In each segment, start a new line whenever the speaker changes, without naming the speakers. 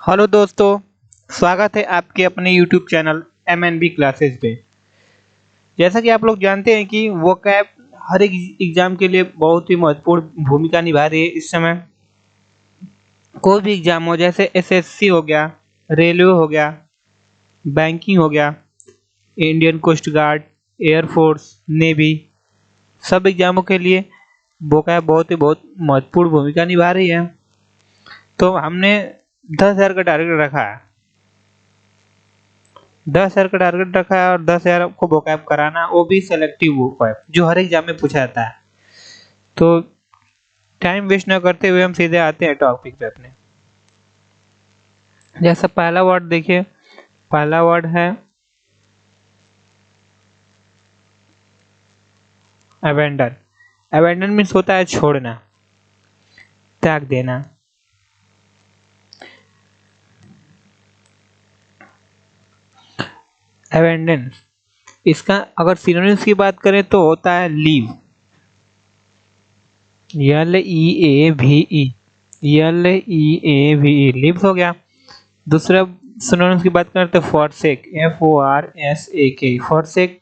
Hello दोस्तों, स्वागत है आपके अपने यूट्यूब चैनल MNB क्लासेस पे। जैसा कि आप लोग जानते हैं कि वोकैब हर एक एग्ज़ाम के लिए बहुत ही महत्वपूर्ण भूमिका निभा रही है। इस समय कोई भी एग्ज़ाम हो, जैसे SSC हो गया, रेलवे हो गया, बैंकिंग हो गया, Indian coast guard, air force, navy, सब एग्ज़ामों के लिए वोकैब बहुत महत्वपूर्ण भूमिका निभा रही है। तो हमने 10,000 का टारगेट रखा है। 10,000 का टारगेट रखा है और 10,000 आपको वोकैब कराना, वो भी सेलेक्टिव वोकैब जो हर एग्जाम में पूछा जाता है। तो टाइम वेस्ट ना करते हुए हम सीधे आते हैं टॉपिक पे अपने। जैसा पहला वर्ड देखिए, पहला वर्ड है अबेंडन। अबेंडन मीन्स होता है छोड़ना, त्याग देना। अबेंडन, इसका अगर सिनोनिम्स की बात करें तो होता है लीव, LEAVE, LEAVE, लीव हो गया। दूसरा सिनोनिम्स की बात करें तो फॉरसेक, FORSAK, फॉरसेक।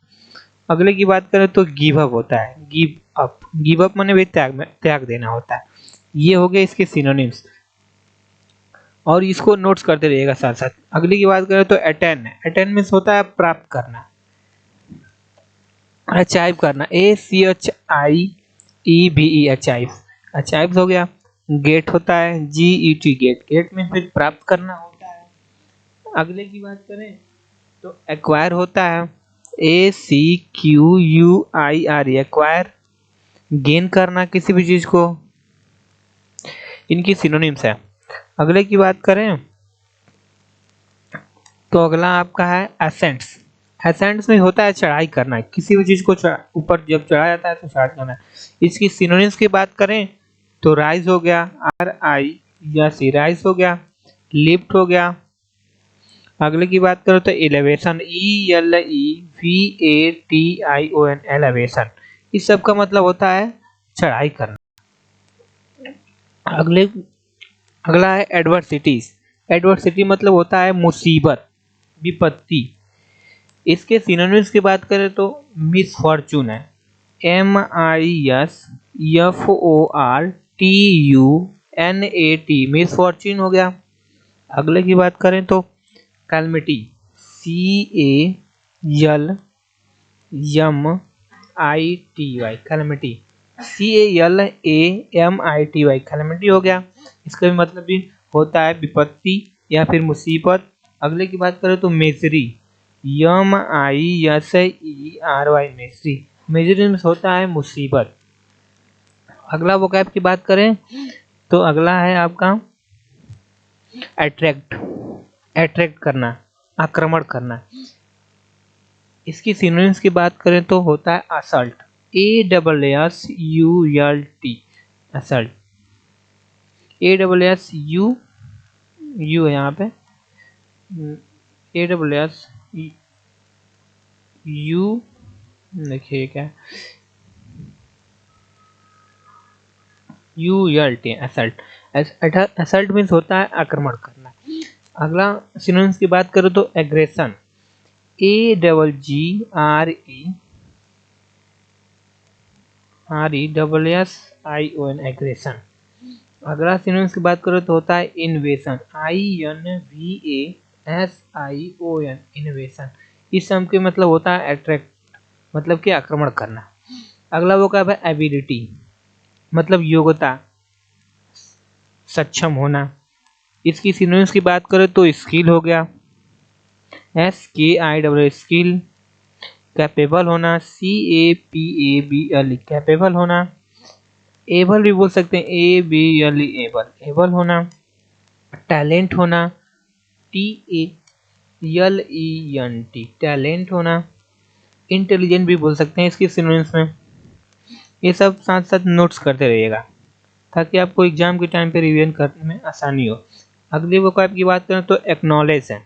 अगले की बात करें तो गिव अप होता है, गिव अप, गिव अप माने भी त्याग देना होता है। ये हो गए इसके सिनोनिम्स और इसको नोट्स करते रहिएगा साथ साथ। अगली की बात करें तो अटेन, अटेन मीन्स होता है प्राप्त करना, अचाइव करना, ACHIEVE, अचाइव, अचाइव हो गया। गेट होता है GET, गेट, गेट में फिर प्राप्त करना होता है। अगले की बात करें तो एक्वायर होता है ACQUIRE, एक्वायर, गेन करना किसी भी चीज को। इनकी सिनोनिम्स है। अगले की बात करें तो अगला आपका है एसेंट्स। एसेंट्स में होता है चढ़ाई करना, किसी भी चीज को ऊपर जब चढ़ाया जाता है तो चढ़ाई करना। इसकी सिनोनिम्स की बात करें तो राइज हो गया, RISE, राइज हो गया। लिफ्ट हो गया। अगले की बात करो तो एलिवेशन, ELEVATION, एलिवेशन। इस सब का मतलब होता है चढ़ाई करना। अगला है एडवर्सिटीज। एडवर्सिटी मतलब होता है मुसीबत, विपत्ति। इसके सिनोनिम्स की बात करें तो मिसफॉर्चून है, MISFORTUNAT, मिसफॉर्चून हो गया। अगले की बात करें तो calamity, CALMITY, calamity, CALAMITY, calamity हो गया। इसका भी मतलब भी होता है विपत्ति या फिर मुसीबत। अगले की बात करें तो मेजरी, MISERY, मेजरी, मेजरी में होता है मुसीबत। अगला वोकैब की बात करें तो अगला है आपका अट्रैक्ट, अट्रैक्ट करना, आक्रमण करना। इसकी सिनोनिम्स की बात करें तो होता है असल्ट, ASSULT, असल्ट, ASSU है यहाँ पे, ASSU, देखिए क्या ULT, असल्ट। असल्ट मीन्स होता है आक्रमण करना। अगला सिनोनिम्स की बात करो तो एग्रेशन, AGGRESSION, एग्रेशन। अगला सिनोनिम्स की बात करो तो होता है इन्वेशन, INVASION, इन्वेशन। इस सब के मतलब होता है अट्रैक्ट, मतलब कि आक्रमण करना। अगला वो क्या है एबिलिटी, मतलब योग्यता, सक्षम होना। इसकी सिनोनिम्स की बात करें तो स्किल हो गया, SKIL, स्किल। कैपेबल होना, CAPABLE, कैपेबल होना। एबल भी बोल सकते हैं, ABLE, एबल, एबल होना। टैलेंट होना, TALENT, टैलेंट होना। इंटेलिजेंट भी बोल सकते हैं इसकी सिनोनिम्स में। ये सब साथ साथ नोट्स करते रहिएगा ताकि आपको एग्जाम के टाइम पे रिवीजन करने में आसानी हो। अगली वोकैब की बात करें तो एक्नॉलेज है।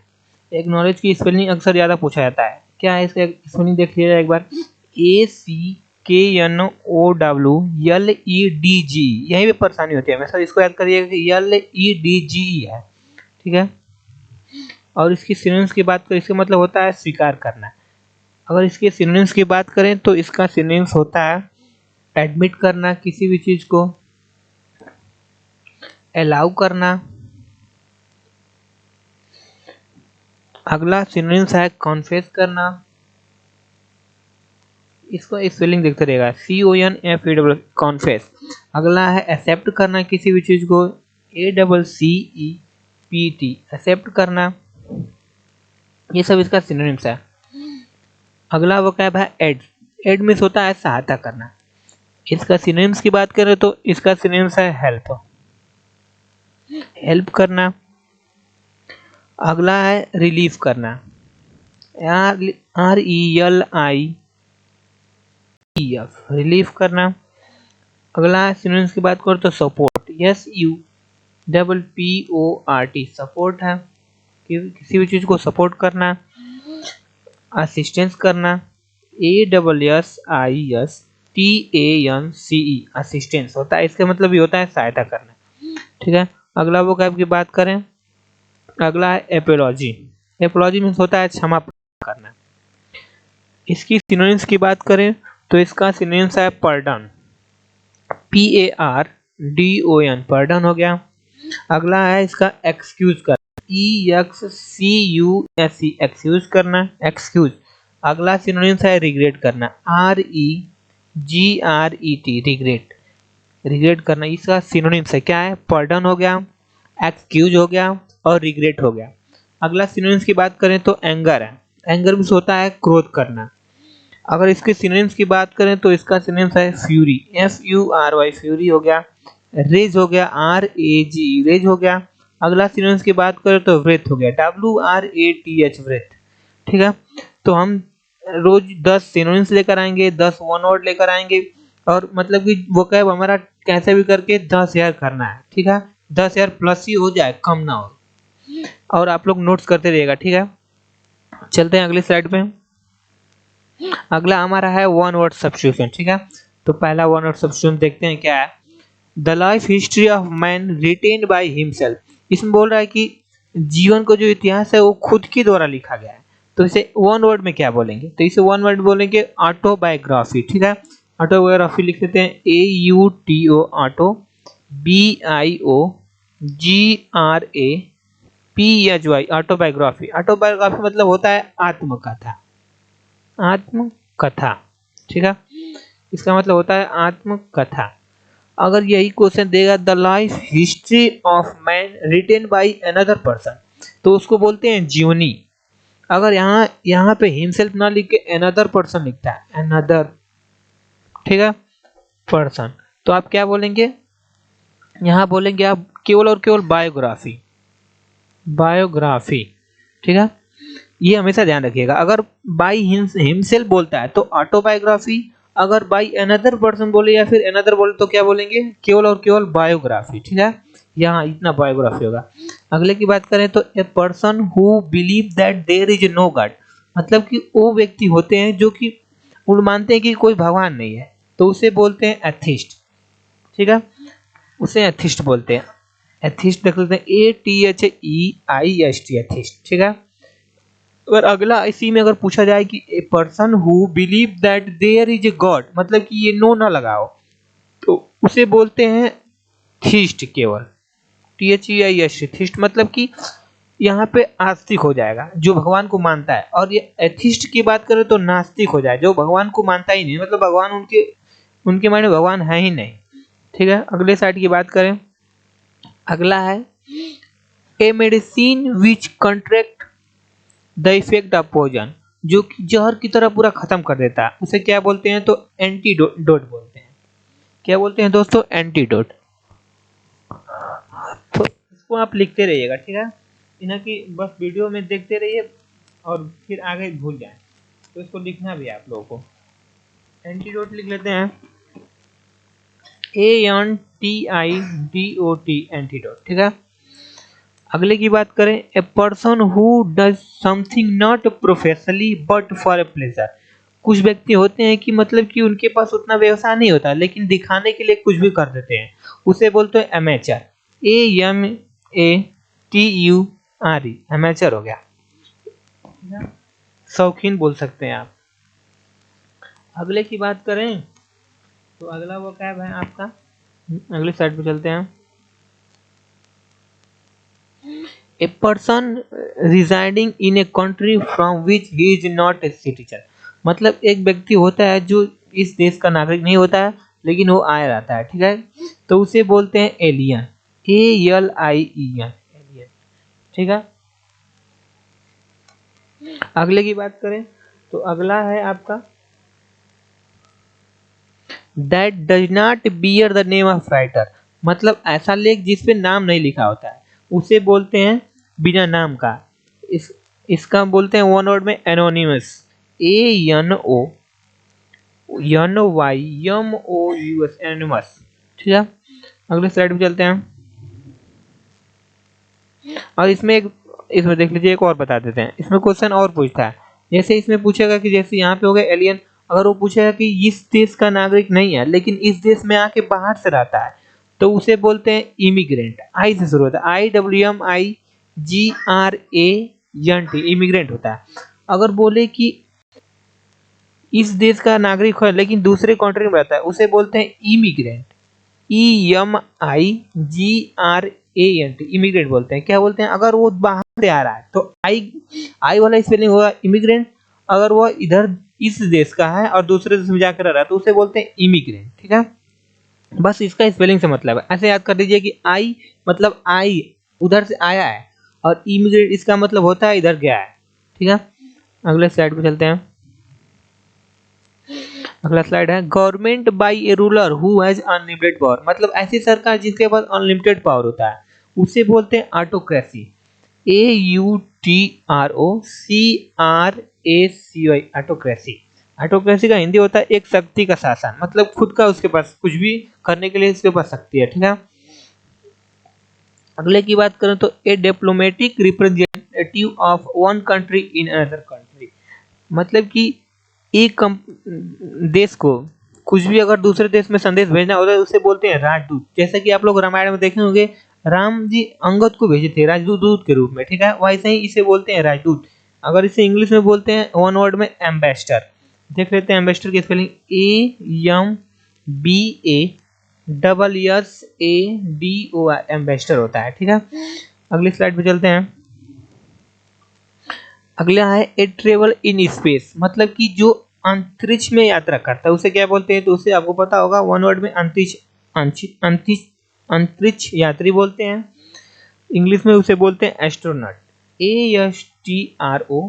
एक्नॉलेज की स्पेलिंग अक्सर ज़्यादा पूछा जाता है। क्या है इसका स्पेलिंग देख लीजिएगा एक बार, ACKNOWLEDG, यहीं पे परेशानी होती है हमेशा, इसको याद करिएगा कि LEDGE है, ठीक है। और इसकी सिनोनिम्स की बात करें, इसका मतलब होता है स्वीकार करना। अगर इसके सिनोनिम्स की बात करें तो इसका सिनोनिम्स होता है एडमिट करना किसी भी चीज को, अलाउ करना। अगला सिनोनिम्स है कॉन्फेस करना, इसको स्पेलिंग देखते रहेगा, CONFES कॉन्फेस। अगला है एक्सेप्ट करना किसी भी चीज को, ACCEPT एक्सेप्ट करना। ये सब इसका सिनोनिम्स है। अगला वोकैब है एड, एड मीन्स होता है सहायता करना। इसका सिनोनिम्स की बात करें तो इसका सिनोनिम्स है हेल्प, हेल्प करना। अगला है रिलीफ करना, RELIEF रिलीफ करना। अगला है सिनोनिम्स की बात करें तो सपोर्ट, SUPPORT सपोर्ट है, किसी भी चीज को सपोर्ट करना। असिस्टेंस करना, ASSISTANCE असिस्टेंस होता है, इसका मतलब ये होता है सहायता करना। ठीक है, अगला वो कैब की बात करें, अगला है एपोलॉजी, एपोलॉजी मीन्स होता है क्षमा करना। इसकी सिनोनिम्स की बात करें तो इसका सिनोनिम्स है पार्डन, PARDON पार्डन हो गया। अगला है इसका एक्सक्यूज करना, EXCUSE एक्सक्यूज करना, एक्सक्यूज। अगला सिनोनिम्स है रिग्रेट करना, REGRET रिग्रेट, रिग्रेट करना। इसका सिनोनिम्स है क्या है, पार्डन हो गया, एक्सक्यूज हो गया और रिग्रेट हो गया। अगला सिनोनिम्स की बात करें तो एंगर है, एंगर मीन्स होता है क्रोध करना। अगर इसके सिनोनिम्स की बात करें तो इसका सिनोनिम्स है फ्यूरी, FURY फ्यूरी हो गया। रेज हो गया, RAG रेज हो गया। अगला सिनोनिम्स की बात करें तो व्रेथ हो गया, WRATH व्रेथ। ठीक है, तो हम रोज 10 सिनोनिम्स लेकर आएंगे, 10 वन वर्ड लेकर आएंगे, और मतलब कि वोकैब हमारा कैसे भी करके 10,000 करना है। ठीक है, 10,000 प्लस ही हो जाए, कम ना हो, और आप लोग नोट्स करते रहिएगा। ठीक है, चलते हैं अगली स्लाइड पे। अगला हमारा है वन वर्ड सब्स्टिट्यूशन। ठीक है, तो पहला वन वर्ड सब्स्टिट्यूशन देखते हैं क्या है, the life history of man written by himself. इसमें बोल रहा है कि जीवन को जो इतिहास है वो खुद के द्वारा लिखा गया है। तो इसे वन वर्ड में क्या बोलेंगे, तो इसे वन वर्ड बोलेंगे ऑटोबायोग्राफी। ठीक है, ऑटोबायोग्राफी लिख देते हैं, AUTO auto, BIOGRAPHY autobiography. Autobiography मतलब होता है आत्मकथा, आत्मकथा। ठीक है, इसका मतलब होता है आत्मकथा। अगर यही क्वेश्चन देगा the life history of man written by another person, तो उसको बोलते हैं जीवनी। अगर यहाँ पे हिमसेल्फ ना लिख के अनदर पर्सन लिखता है, अनदर, ठीक है, पर्सन, तो आप क्या बोलेंगे, यहाँ बोलेंगे आप केवल और केवल बायोग्राफी, बायोग्राफी। ठीक है, ये हमेशा ध्यान रखिएगा। अगर बाय हिमसेल्फ बोलता है तो ऑटोबायोग्राफी, अगर बाय अनदर पर्सन बोले या फिर अनदर बोले तो क्या बोलेंगे, केवल और केवल बायोग्राफी। ठीक है, यहाँ इतना बायोग्राफी होगा। अगले की बात करें तो a person who believe that there is no god, मतलब कि वो व्यक्ति होते हैं जो कि वो मानते हैं कि कोई भगवान नहीं है, तो उसे बोलते हैं एथिस्ट। ठीक है, उसे एथिस्ट बोलते हैं, एथिस्ट देख लेते हैं, ATHEIST एथिस्ट। ठीक है, अगर अगला इसी में अगर पूछा जाए कि a person who believe that there is a god, मतलब कि ये नो ना लगाओ, तो उसे बोलते हैं थीस्ट, केवल THEIST थीस्ट, मतलब कि यहाँ पे आस्तिक हो जाएगा जो भगवान को मानता है। और ये एथिस्ट की बात करें तो नास्तिक हो जाए जो भगवान को मानता ही नहीं, मतलब भगवान उनके मायने भगवान है ही नहीं। ठीक है, अगले साइड की बात करें, अगला है a medicine which contract the effect of poison, जो कि जहर की तरह पूरा खत्म कर देता है, उसे क्या बोलते हैं, तो एंटीडोट बोलते हैं। क्या बोलते हैं दोस्तों, एंटीडोट। तो इसको आप लिखते रहिएगा। ठीक है, इन्हें कि बस वीडियो में देखते रहिए और फिर आगे भूल जाए, तो इसको लिखना भी है आप लोगों को। एंटीडोट लिख लेते हैं, ANTIDOT एंटीडोट। ठीक है, अगले की बात करें, ए person who does something not professionally but for a pleasure. कुछ व्यक्ति होते हैं कि मतलब कि उनके पास उतना व्यवसाय नहीं होता लेकिन दिखाने के लिए कुछ भी कर देते हैं, उसे बोलते हैं एमेचर, AMATEUR आरी, एमेचर हो गया, शौकीन बोल सकते हैं आप। अगले की बात करें तो अगला वो कैब है आपका, अगली साइड पे चलते हैं। A person residing in a country from which he is not a citizen, मतलब एक व्यक्ति होता है जो इस देश का नागरिक नहीं होता है लेकिन वो आया रहता है, ठीक है, तो उसे बोलते हैं एलियन, ALIEN, एलियन, ठीक है। अगले की बात करें तो अगला है आपका that does not bear the name of writer, मतलब ऐसा लेख जिस पे नाम नहीं लिखा होता है उसे बोलते हैं बिना नाम का। इसका बोलते हैं वन वर्ड में एनोनिमस, ANONYMOUS, एनोनिमस, ठीक है। अगले स्लाइड में चलते हैं और इसमें देख लीजिए एक और बता देते हैं, इसमें क्वेश्चन और पूछता है, जैसे इसमें पूछेगा कि जैसे यहाँ पे हो गया एलियन, अगर वो पूछेगा कि इस देश का नागरिक नहीं है लेकिन इस देश में आके बाहर से रहता है तो उसे बोलते हैं इमिग्रेंट, आई से शुरू होता है, IMMIGRANT, इमिग्रेंट होता है। अगर बोले कि इस देश का नागरिक है लेकिन दूसरे कंट्री में रहता है उसे बोलते हैं इमिग्रेंट, EMIGRANT, इमिग्रेंट बोलते हैं। क्या बोलते हैं, अगर वो बाहर से आ रहा है तो आई वाला स्पेलिंग होगा इमिग्रेंट, अगर वो इधर इस देश का है और दूसरे देश में जाकर रह रहा है तो उसे बोलते हैं इमिग्रेंट, ठीक है। बस इसका स्पेलिंग से मतलब है, ऐसे याद कर लीजिए कि आई मतलब आई उधर से आया है और इमिग्रेंट इसका मतलब होता है इधर गया है, ठीक है। अगले स्लाइड पे चलते हैं। अगला स्लाइड है government by A ruler who has unlimited power, मतलब ऐसी सरकार जिसके पास अनलिमिटेड पावर होता है उसे बोलते हैं ऑटोक्रेसी, AUTROCRACY, ऑटोक्रेसी। ऑटोक्रेसी का हिंदी होता है एक शक्ति का शासन, मतलब खुद का उसके पास कुछ भी करने के लिए उसके पास शक्ति है, ठीक है। अगले की बात करें तो a diplomatic representative of one country in another country, मतलब कि एक देश को कुछ भी अगर दूसरे देश में संदेश भेजना होता है उसे बोलते हैं राजदूत। जैसा कि आप लोग रामायण में देखे होंगे राम जी अंगद को भेजे थे राजदूत के रूप में, ठीक है, वैसे ही इसे बोलते हैं राजदूत। अगर इसे इंग्लिश में बोलते हैं वन वर्ड में एम्बेसडर, देख लेते हैं एम्बेसडर की स्पेलिंग AMBASSADOR, एम्बेसडर होता है, ठीक है। अगली स्लाइड पे चलते हैं। अगला है ए ट्रेवल इन स्पेस, मतलब कि जो अंतरिक्ष में यात्रा करता है उसे क्या बोलते हैं, तो उसे आपको पता होगा वन वर्ड में अंतरिक्ष यात्री बोलते हैं। इंग्लिश में उसे बोलते हैं astronaut, ASTRO,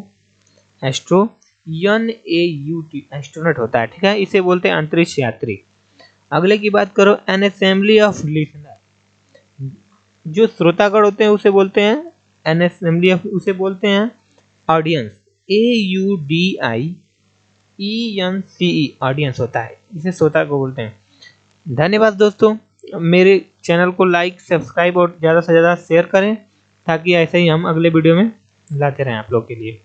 astro, NAUT, astronaut होता है, ठीक है, इसे बोलते हैं अंतरिक्ष यात्री। अगले की बात करो एन असेंबली ऑफ लिसनर, जो श्रोतागण होते हैं उसे बोलते हैं एन असेंबली ऑफ, उसे बोलते हैं ऑडियंस, AUDIENCE, ऑडियंस होता है, इसे श्रोता को बोलते हैं। धन्यवाद दोस्तों, मेरे चैनल को लाइक सब्सक्राइब और ज़्यादा से ज़्यादा शेयर करें ताकि ऐसे ही हम अगले वीडियो में लाते रहें आप लोग के लिए।